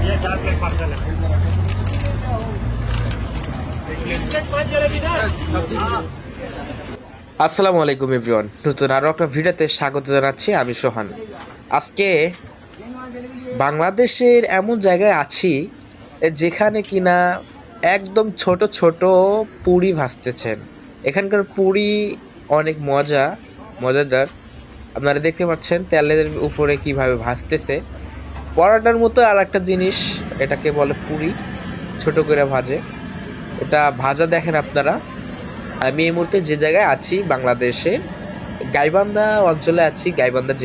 ये 4 plate parcel है। আসসালামু আলাইকুম এভরিওয়ান, নতুন আরও একটা ভিডিওতে স্বাগত জানাচ্ছি। আমি সোহান। আজকে বাংলাদেশের এমন জায়গায় আছি যেখানে কিনা একদম ছোট ছোট পুরি ভাজতেছেন। এখানকার পুরি অনেক মজাদার। আপনারা দেখতে পাচ্ছেন তেলের উপরে কিভাবে ভাজতেছে। পরোটার মতো আর একটা জিনিস, এটাকে বলে পুরি, ছোট করে ভাজে। এটা ভাজা দেখেন আপনারা। আমি এই মুহূর্তে যে জায়গায় আছি, বাংলাদেশে গাইবান্ধা অঞ্চলে আছি। গাইবান্ধা